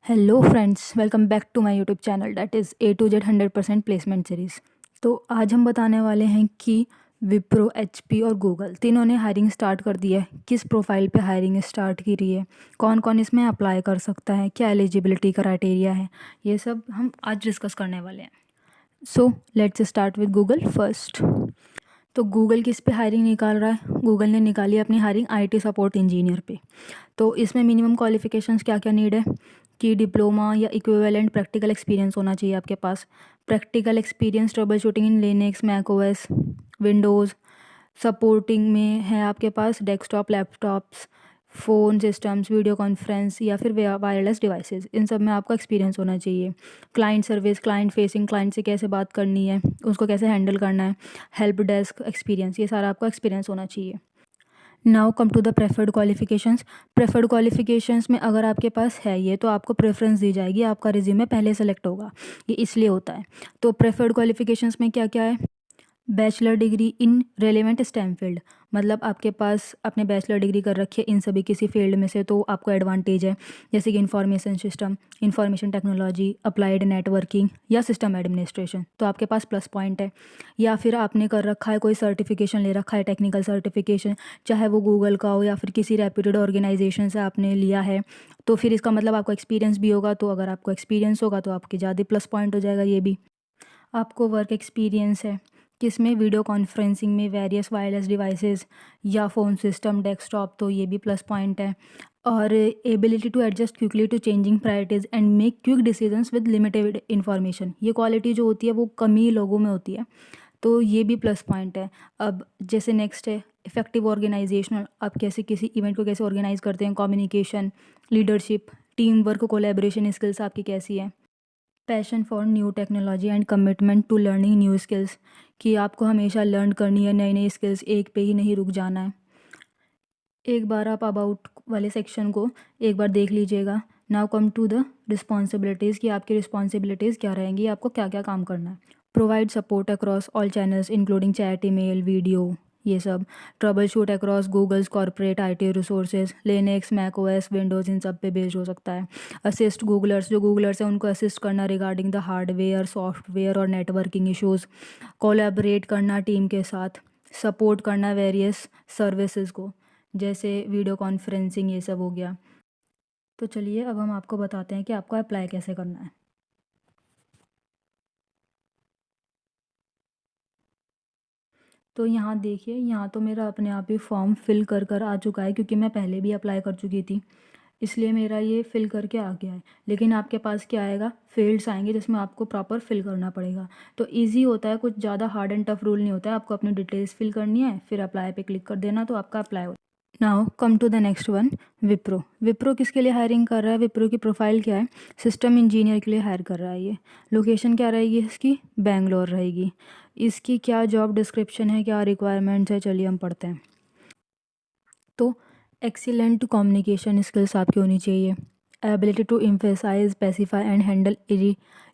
Hello friends, welcome back to my YouTube channel that is A to Z 100% placement series. तो आज हम बताने वाले हैं कि विप्रो, एचपी और गूगल तीनों ने हायरिंग स्टार्ट कर दी है। किस प्रोफाइल पे हायरिंग स्टार्ट की रही है, कौन कौन इसमें अप्लाई कर सकता है, क्या एलिजिबिलिटी क्राइटेरिया है, ये सब हम आज डिस्कस करने वाले हैं। So let's start with Google first. तो गूगल किस पे हायरिंग निकाल रहा है? गूगल ने निकाली है अपनी हायरिंग आईटी सपोर्ट इंजीनियर पे। तो इसमें मिनिमम क्वालिफिकेशंस क्या क्या नीड है कि डिप्लोमा या इक्विवेलेंट प्रैक्टिकल एक्सपीरियंस होना चाहिए आपके पास। Practical experience troubleshooting in Linux, Mac OS, Windows, supporting में है आपके पास desktop, laptops, phone systems, video conference या फिर वायरलेस डिवाइसेस, इन सब में आपका एक्सपीरियंस होना चाहिए। Client service, client facing, client से कैसे बात करनी है, उसको कैसे हैंडल करना है, हेल्प डेस्क एक्सपीरियंस, ये सारा आपका एक्सपीरियंस होना चाहिए। Now come to the preferred qualifications. Preferred qualifications में अगर आपके पास है ये, तो आपको प्रेफरेंस दी जाएगी, आपका रिज्यूमे पहले सेलेक्ट होगा। ये इसलिए होता है। तो प्रेफर्ड क्वालिफिकेशंस में क्या क्या है? Bachelor degree in relevant stem field, मतलब आपके पास आपने बैचलर डिग्री कर रखी है इन सभी किसी फील्ड में से, तो आपको एडवांटेज है। जैसे कि information system, information technology, applied networking या सिस्टम एडमिनिस्ट्रेशन, तो आपके पास प्लस पॉइंट है। या फिर आपने कर रखा है कोई सर्टिफिकेशन ले रखा है, टेक्निकल सर्टिफिकेशन, चाहे वो गूगल का हो या फिर किसी रेप्यूटेड ऑर्गेनाइजेशन से आपने लिया है, तो फिर इसका मतलब आपको एक्सपीरियंस भी होगा। तो अगर आपको एक्सपीरियंस होगा तो आपके ज़्यादा प्लस पॉइंट हो जाएगा। ये भी आपको वर्क एक्सपीरियंस है किसमें? वीडियो कॉन्फ्रेंसिंग में, वेरियस वायरलेस डिवाइसेस या फ़ोन सिस्टम, डेस्कटॉप, तो ये भी प्लस पॉइंट है। और ability to adjust quickly to changing priorities and make quick decisions with limited information, ये क्वालिटी जो होती है वो कम ही लोगों में होती है, तो ये भी प्लस पॉइंट है। अब जैसे नेक्स्ट है इफेक्टिव ऑर्गेनाइजेशनल, आप कैसे किसी इवेंट को कैसे ऑर्गेनाइज करते हैं, communication, leadership, team work, collaboration skills आपकी कैसी है। Passion for new technology and commitment to learning new skills, कि आपको हमेशा लर्न करनी है नई नई स्किल्स, एक पे ही नहीं रुक जाना है। एक बार आप अबाउट वाले सेक्शन को एक बार देख लीजिएगा। Now come to the responsibilities, कि आपकी रिस्पॉन्सिबिलिटीज़ क्या रहेंगी, आपको क्या क्या काम करना है। Provide support across all channels including chat, email, video, ये सब। Troubleshoot across Google's corporate IT resources, Linux, Mac OS, Windows, इन सब पे बेस्ड हो सकता है। असिस्ट गूगलर्स, जो गूगलर्स हैं उनको असिस्ट करना रिगार्डिंग द हार्डवेयर, सॉफ्टवेयर और नेटवर्किंग इश्यूज़। कोलैबोरेट करना टीम के साथ। सपोर्ट करना वेरियस सर्विसेज को, जैसे वीडियो कॉन्फ्रेंसिंग, ये सब हो गया। तो चलिए अब हम आपको बताते हैं कि आपको अप्लाई कैसे करना है। तो यहाँ देखिए, यहाँ तो मेरा अपने आप ही फॉर्म फिल कर कर आ चुका है, क्योंकि मैं पहले भी अप्लाई कर चुकी थी, इसलिए मेरा ये फिल करके आ गया है। लेकिन आपके पास क्या आएगा? फील्ड्स आएंगे जिसमें आपको प्रॉपर फिल करना पड़ेगा। तो इजी होता है, कुछ ज़्यादा हार्ड एंड टफ रूल नहीं होता है। आपको अपनी डिटेल्स फिल करनी है, फिर अप्लाई पे क्लिक कर देना, तो आपका अप्लाई हो। Now come to the next one, Wipro. Wipro किसके लिए हायरिंग कर रहा है? विप्रो की प्रोफाइल क्या है? सिस्टम इंजीनियर के लिए हायर कर रहा है ये। लोकेशन क्या रहेगी इसकी? बेंगलोर रहेगी। इसकी क्या जॉब डिस्क्रिप्शन है, क्या रिक्वायरमेंट्स है, चलिए हम पढ़ते हैं। तो एक्सीलेंट कम्युनिकेशन स्किल्स आपकी होनी चाहिए। Ability to emphasise, specify and handle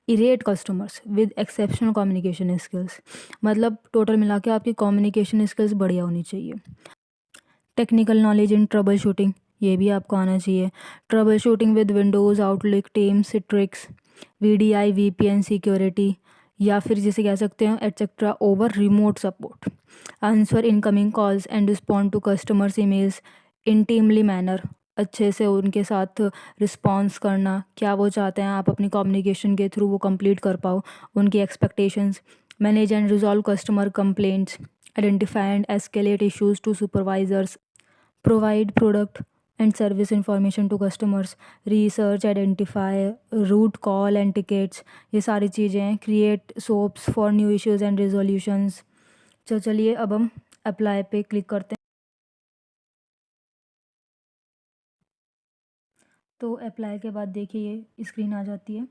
irate customers with exceptional communication skills, मतलब टोटल मिला के आपकी कम्युनिकेशन स्किल्स बढ़िया होनी चाहिए। Technical knowledge in troubleshooting, ये भी आपको आना चाहिए। Troubleshooting with Windows, Outlook, Teams, Citrix, VDI, VPN, security, या फिर जिसे कह सकते हैं etcetera over remote support. Answer incoming calls and respond to customers emails in timely manner, अच्छे से उनके साथ रिस्पॉन्स करना, क्या वो चाहते हैं आप अपनी कम्युनिकेशन के थ्रू वो कंप्लीट कर पाओ, उनकी expectations. Manage and resolve customer complaints, identify and escalate issues to supervisors, provide product and service information to customers, research, identify root call and tickets, ये सारी चीज़ें हैं। Create SOPs for new issues and resolutions. चलिए अब हम apply पे click करते हैं। तो अप्लाई के बाद देखिए ये स्क्रीन आ जाती है।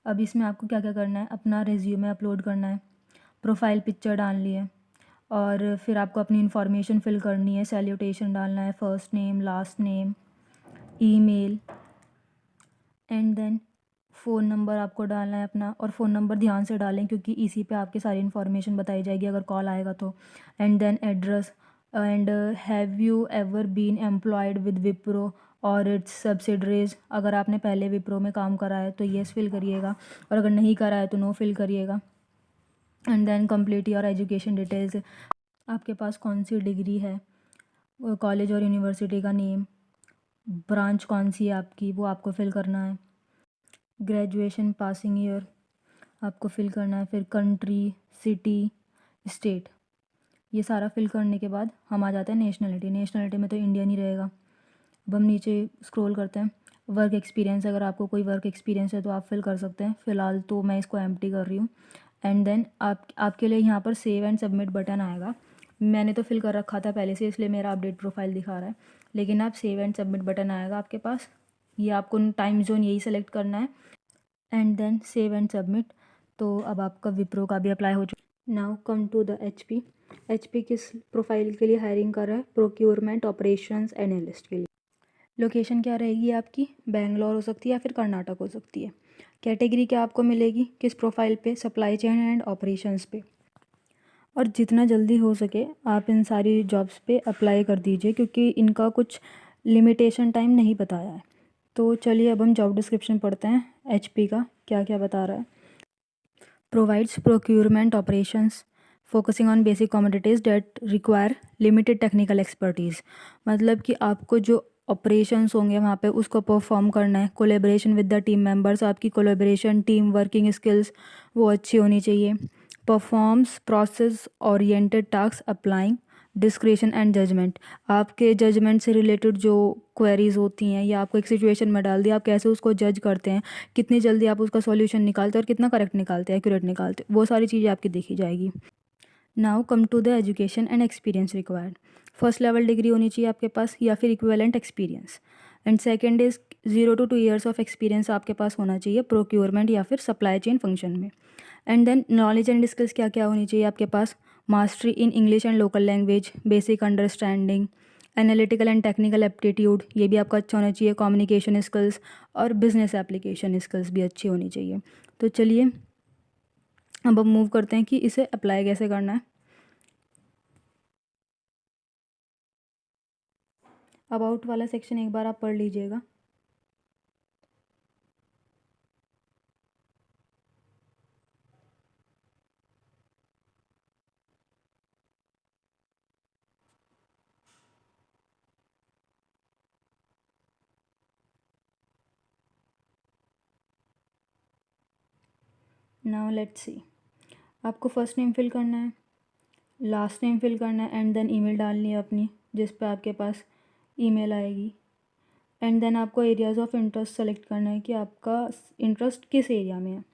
अब इसमें आपको क्या क्या करना है? अपना रिज्यूमे अपलोड करना है, प्रोफाइल पिक्चर डालनी है, और फिर आपको अपनी इन्फॉर्मेशन फिल करनी है। सैल्यूटेशन डालना है, first name, last name, email, and then phone number आपको डालना है अपना, और फ़ोन नंबर ध्यान से डालें क्योंकि इसी पे आपकी सारी इन्फॉर्मेशन बताई जाएगी अगर कॉल आएगा तो। And then address, and have you ever been employed with Wipro और इट्स सब्सिडरीज। अगर आपने पहले विप्रो में काम करा है तो येस फिल करिएगा, और अगर नहीं करा है तो नो फिल करिएगा। And then complete your education details, आपके पास कौन सी डिग्री है, कॉलेज और यूनिवर्सिटी का नेम, ब्रांच कौन सी है आपकी, वो आपको फिल करना है। ग्रेजुएशन पासिंग ईयर आपको फिल करना है। फिर कंट्री, सिटी, स्टेट, ये सारा फिल करने के बाद हम आ जाते हैं नेशनलिटी। नेशनलिटी में तो इंडियन ही रहेगा। अब हम नीचे स्क्रॉल करते हैं। वर्क एक्सपीरियंस, अगर आपको कोई वर्क एक्सपीरियंस है तो आप फिल कर सकते हैं। फ़िलहाल तो मैं इसको एम्प्टी कर रही हूँ। एंड देन आपके लिए यहाँ पर सेव एंड सबमिट बटन आएगा। मैंने तो फिल कर रखा था पहले से, इसलिए मेरा अपडेट प्रोफाइल दिखा रहा है, लेकिन आप सेव एंड सबमिट बटन आएगा आपके पास। ये आपको टाइम जोन यही सेलेक्ट करना है and then save and submit. तो अब आपका विप्रो का भी अप्लाई हो चुका। Now come to the HP। HP किस प्रोफाइल के लिए हायरिंग कर रहा है? प्रोक्योरमेंट ऑपरेशंस एनालिस्ट के लिए। लोकेशन क्या रहेगी आपकी? बेंगलोर हो सकती है या फिर कर्नाटक हो सकती है। कैटेगरी क्या आपको मिलेगी किस प्रोफाइल पे? सप्लाई चेन एंड ऑपरेशंस पे। और जितना जल्दी हो सके आप इन सारी जॉब्स पे अप्लाई कर दीजिए, क्योंकि इनका कुछ लिमिटेशन टाइम नहीं बताया है। तो चलिए अब हम जॉब डिस्क्रिप्शन पढ़ते हैं HP का क्या क्या बता रहा है। Provides procurement operations focusing on basic commodities that require limited technical expertise. मतलब कि आपको जो ऑपरेशंस होंगे वहाँ पे उसको परफॉर्म करना है। Collaboration with the team members, आपकी कोलेब्रेशन, टीम वर्किंग स्किल्स वो अच्छी होनी चाहिए। Performs process oriented task applying discretion and judgement, आपके जजमेंट से रिलेटेड जो क्वेरीज होती हैं या आपको एक सिचुएशन में डाल दिया, आप कैसे उसको जज करते हैं, कितनी जल्दी आप उसका सॉल्यूशन निकालते हैं और कितना करेक्ट निकालते हैं, एक्यूरेट निकालते हैं, वो सारी चीज़ें आपकी देखी जाएगी। Now come to the education and experience required. First level degree होनी चाहिए आपके पास या फिर equivalent experience. And second is 0 to 2 years of experience आपके पास होना चाहिए प्रोक्योरमेंट या फिर सप्लाई चेन फंक्शन में। And then knowledge and skills क्या क्या होनी चाहिए आपके पास? Mastery in English and local language, basic understanding, analytical and technical aptitude, ये भी आपका अच्छा होना चाहिए। कम्युनिकेशन स्किल्स और बिजनेस एप्लीकेशन स्किल्स भी अच्छी होनी चाहिए। तो चलिए अब हम मूव करते हैं कि इसे अप्लाई कैसे करना है। अबाउट वाला सेक्शन एक बार आप पढ़ लीजिएगा। नाउ लेट्स सी, आपको फर्स्ट नेम फिल करना है, लास्ट नेम फिल करना है, एंड देन ईमेल डालनी है अपनी जिस पे आपके पास ईमेल आएगी। एंड देन आपको एरियाज़ ऑफ इंटरेस्ट सेलेक्ट करना है कि आपका इंटरेस्ट किस एरिया में है।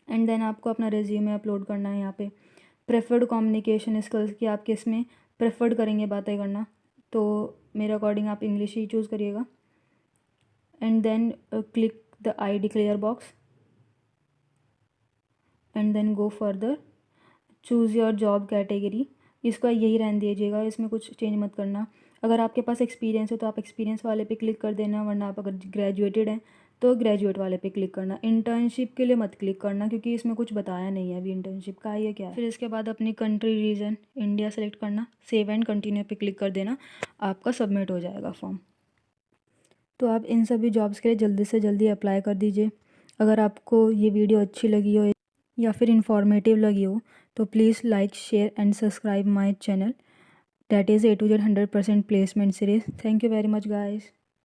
एंड देन आपको अपना रेज्यूमे अपलोड करना है यहाँ पे। प्रेफर्ड कम्युनिकेशन स्किल्स कि आप किस में प्रेफर्ड करेंगे बातें करना, तो मेरे अकॉर्डिंग आप इंग्लिश ही चूज़ करिएगा। And then click the I declare box and then go further, choose your job category, इसका यही रहने दीजिएगा, इसमें कुछ चेंज मत करना। अगर आपके पास एक्सपीरियंस है तो आप एक्सपीरियंस वाले पे क्लिक कर देना, वरना आप अगर ग्रेजुएटेड हैं तो ग्रेजुएट वाले पे क्लिक करना। इंटर्नशिप के लिए मत क्लिक करना क्योंकि इसमें कुछ बताया नहीं है अभी इंटर्नशिप का है या क्या है। फिर इसके बाद अपनी कंट्री रीजन इंडिया सेलेक्ट करना, सेव एंड कंटिन्यू पे क्लिक कर देना, आपका सबमिट हो जाएगा फॉर्म। तो आप इन सभी जॉब्स के लिए जल्दी से जल्दी अप्लाई कर दीजिए। अगर आपको ये वीडियो अच्छी लगी हो या फिर इंफॉर्मेटिव लगी हो तो please like, share and subscribe my channel, that is A to Z 100% placement series. Thank you very much guys.